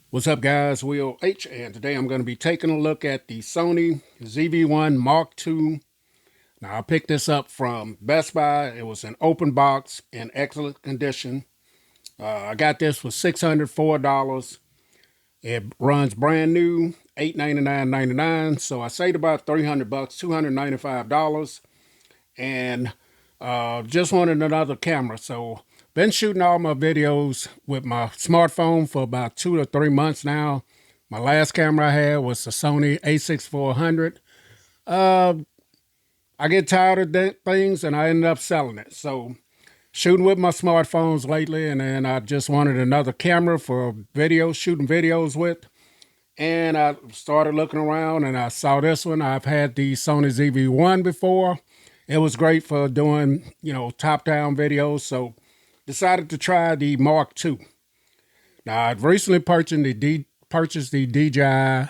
What's up, guys? Will H, and today I'm going to be taking a look at the Sony ZV1 Mark II. Now, I picked this up from Best Buy. It was an open box in excellent condition. I got this for $604. It runs brand new, $899.99. So I saved about $300, $295, and just wanted another camera. So been shooting all my videos with my smartphone for about 2 to 3 months now. My last camera I had was the Sony A6400. Uh, I get tired of things and I ended up selling it. So shooting with my smartphones lately, and then I just wanted another camera for shooting videos with. And I started looking around and I saw this one. I've had the Sony ZV1 before. It was great for doing, top-down videos. So decided to try the Mark II. Now, I've recently purchased the DJI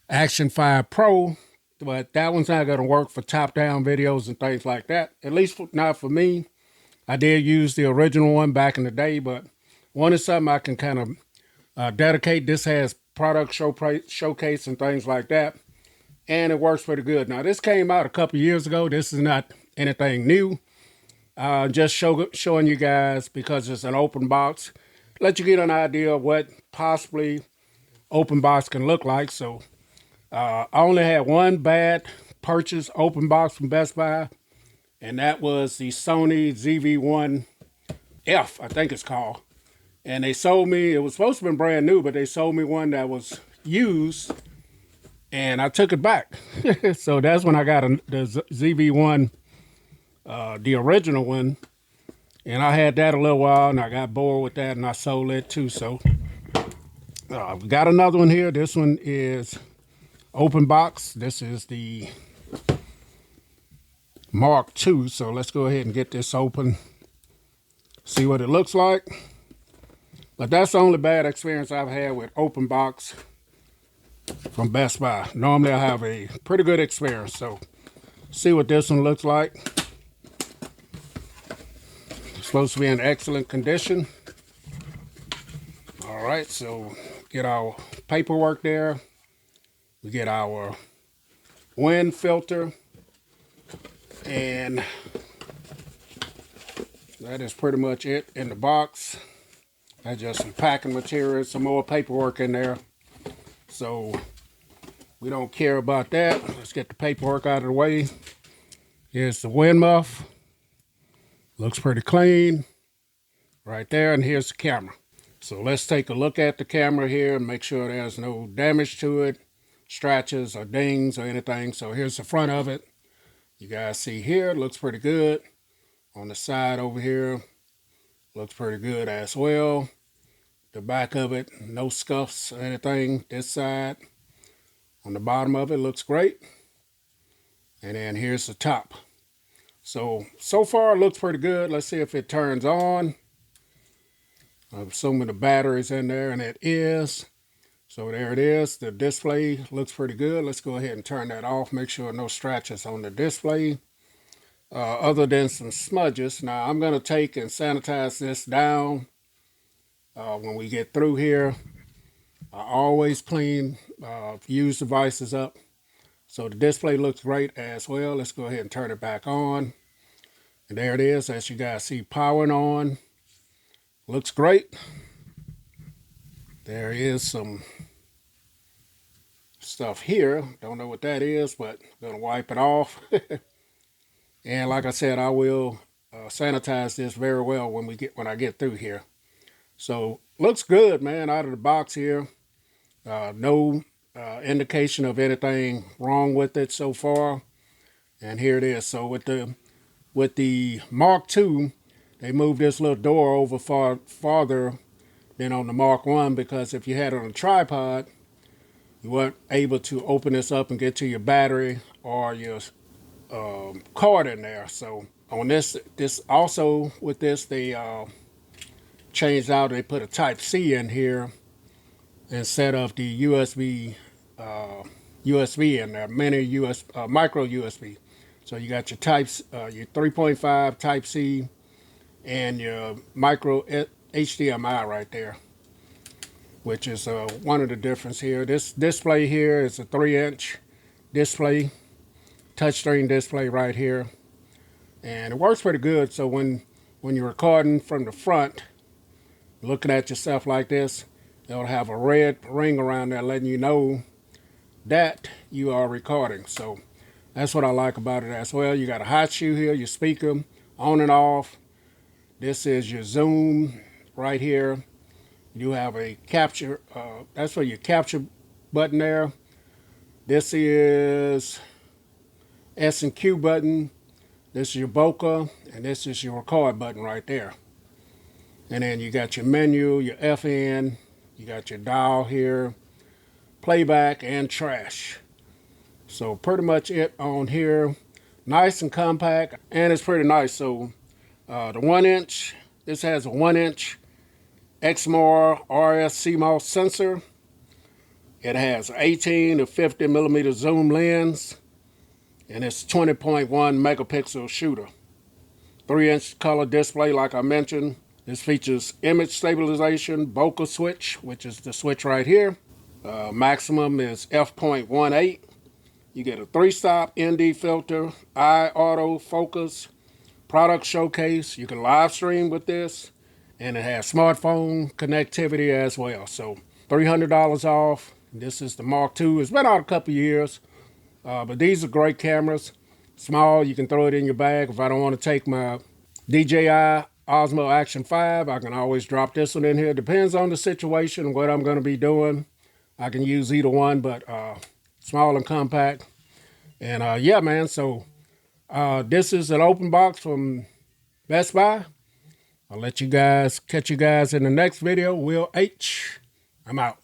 Action 5 Pro, but that one's not going to work for top-down videos and things like that. At least not for me. I did use the original one back in the day, but one is something I can kind of dedicate. This has product showcase and things like that, and it works pretty good. Now, this came out a couple years ago. This is not anything new. Just showing you guys, because it's an open box, let you get an idea of what possibly open box can look like. So I only had one bad purchase open box from Best Buy, and that was the Sony ZV1 F, I think it's called. And they sold me, it was supposed to be brand new, but they sold me one that was used, and I took it back. So that's when I got the ZV1, the original one, and I had that a little while, and I got bored with that, and I sold it too. So we got another one here. This one is open box. This is the Mark II. So let's go ahead and get this open, see what it looks like. But that's the only bad experience I've had with open box from Best Buy. Normally I have a pretty good experience. So see what this one looks like. It's supposed to be in excellent condition. All right, so get our paperwork there. We get our wind filter, and that is pretty much it in the box. That's just some packing material, some more paperwork in there. So we don't care about that. Let's get the paperwork out of the way. Here's the wind muff. Looks pretty clean right there. And here's the camera. So let's take a look at the camera here and make sure there's no damage to it, scratches or dings or anything. So here's the front of it. You guys see here, it looks pretty good. On the side over here, looks pretty good as well. The back of it, no scuffs or anything. This side, on the bottom of it, looks great. And then here's the top. So far it looks pretty good. Let's see if it turns on. I'm assuming the battery's in there, and it is. So there it is. The display looks pretty good. Let's go ahead and turn that off. Make sure no scratches on the display, other than some smudges. Now I'm going to take and sanitize this down when we get through here. I always clean used devices up. So the display looks great as well. Let's go ahead and turn it back on. And there it is, as you guys see, powering on. Looks great. There is some stuff here. Don't know what that is, but I'm going to wipe it off. And like I said, I will sanitize this very well when I get through here. So looks good, man, out of the box here. No indication of anything wrong with it so far. And here it is. So with the Mark II, they moved this little door over farther than on the Mark I, because if you had it on a tripod, you weren't able to open this up and get to your battery or your card in there. So on this also with this, they changed out. They put a Type C in here instead of the USB in there, micro USB. So you got your your 3.5 Type C and your micro HDMI right there. which is one of the difference here. This display here is a 3-inch display, touchscreen display right here, and it works pretty good. So when you're recording from the front, looking at yourself like this, it'll have a red ring around there letting you know that you are recording. So that's what I like about it as well. You got a hot shoe here, your speaker on and off. This is your zoom right here. You have a capture, that's for your capture button there. This is S and Q button. This is your bokeh, and this is your record button right there. And then you got your menu, your FN, you got your dial here, playback, and trash. So pretty much it on here. Nice and compact, and it's pretty nice. So the 1-inch, this has a 1-inch XMR RS CMOS sensor. It has 18 to 50 millimeter zoom lens, and it's 20.1 megapixel shooter. 3-inch color display, like I mentioned. This features image stabilization, bokeh switch, which is the switch right here. Maximum is f.18. You get a 3-stop ND filter, eye auto focus, product showcase. You can live stream with this, and it has smartphone connectivity as well. So $300 off. This is the Mark II. It's been out a couple years, but these are great cameras. Small, you can throw it in your bag. If I don't want to take my DJI Osmo Action 5, I can always drop this one in here. Depends on the situation, what I'm going to be doing. I can use either one, but small and compact. And yeah, man, so this is an open box from Best Buy. I'll catch you guys in the next video. Will H. I'm out.